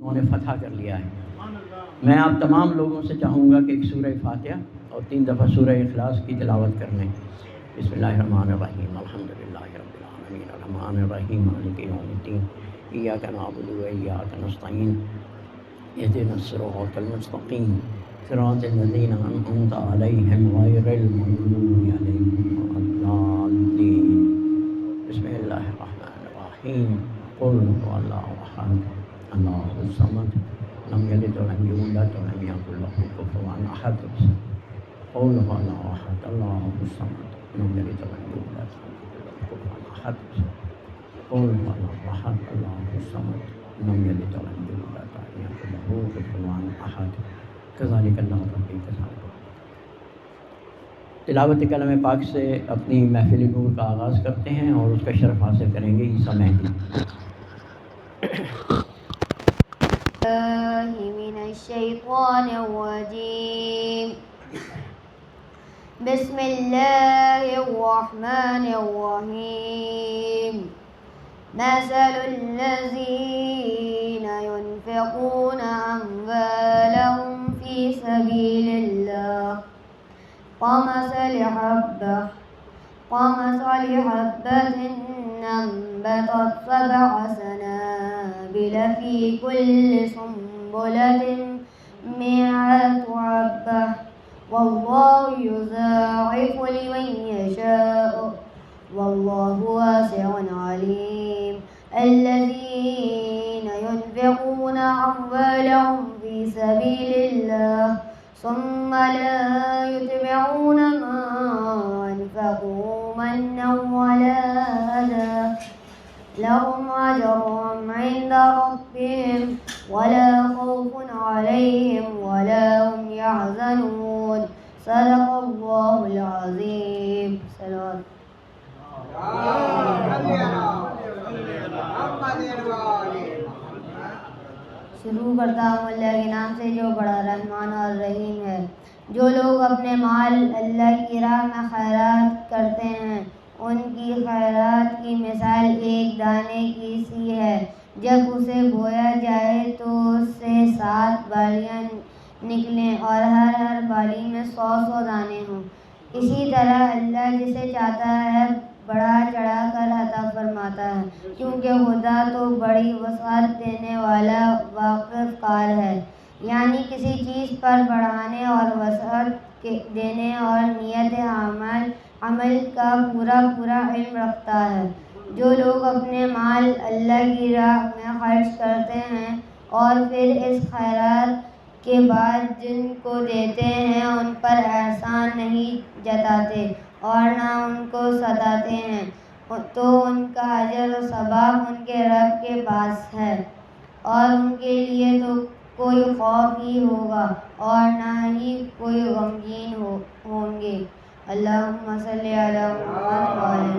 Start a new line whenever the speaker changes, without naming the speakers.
انہوں نے فتح کر لیا ہے۔ میں آپ تمام لوگوں سے چاہوں گا کہ ایک سورہ فاتحہ اور 3 دفعہ سورہ اخلاص کی تلاوت کر لیں۔ بسم اللہ الرحمن الرحیم، الحمدللہ رب العالمین، الرحمن الرحیم، مالک یوم الدین، ایاک نعبد و ایاک نستعین، اہدنا الصراط المستقیم، صراط الذین انعمت علیہم غیر المغضوب علیہم ولا الضالین۔ بسم اللہ الرحمن الرحیم، قل هو اللہ احد اللہ الصمد لم یلد ولم یولد ولم یکن له کفوا احد۔ قل هو اللہ احد اللہ الصمد لم یلد ولم یولد ولم یکن له کفوا احد۔ قل هو اللہ احد اللہ الصمد لم یلد ولم یولد ولم یکن له کفوا احد۔ کذالک اللہ ربی کذالک۔ تلاوت کلام پاک سے اپنی محفل نور کا آغاز کرتے ہیں اور اس کا شرف حاصل کریں گے عیسیٰ مہدی۔
من الشیطان الرجیم، بسم اللہ الرحمن الرحیم، مثل الذین ينفقون اموالهم فی سبیل اللہ كمثل حبة أنبتت 7 سنابل في كل سنبلة 100 حبة والله يضاعف لمن يشاء والله واسع عليم۔ الذين ينفقون أموالهم في سبيل الله ثم لا يتبعون ما أنفقوا منا ولا أذى لهم أجرهم عند ربهم ولا خوف عليهم ولا هم يحزنون۔ صدق الله العظيم۔ صلوات۔ شروع کرتا ہوں اللہ کے نام سے جو بڑا رحمان اور رحیم ہے۔ جو لوگ اپنے مال اللہ کی راہ میں خیرات کرتے ہیں ان کی خیرات کی مثال ایک دانے کی سی ہے، جب اسے بویا جائے تو اس سے 7 بالیاں نکلیں اور ہر بالی میں 100 دانے ہوں۔ اسی طرح اللہ جسے چاہتا ہے بڑھا چڑھا کر عطا فرماتا ہے، کیونکہ خدا تو بڑی وسعت دینے والا واقف کار ہے۔ یعنی کسی چیز پر بڑھانے اور وسعت دینے اور نیت عمل کا پورا علم رکھتا ہے۔ جو لوگ اپنے مال اللہ کی راہ میں خرچ کرتے ہیں اور پھر اس خیرات کے بعد جن کو دیتے ہیں ان پر احسان نہیں جتاتے اور نہ ان کو ستاتے ہیں تو ان کا اجر و ثواب ان کے رب کے پاس ہے اور ان کے لیے تو کوئی خوف ہی ہوگا اور نہ ہی کوئی غمگین ہوں گے۔ اللہم صلی علی محمد وعلی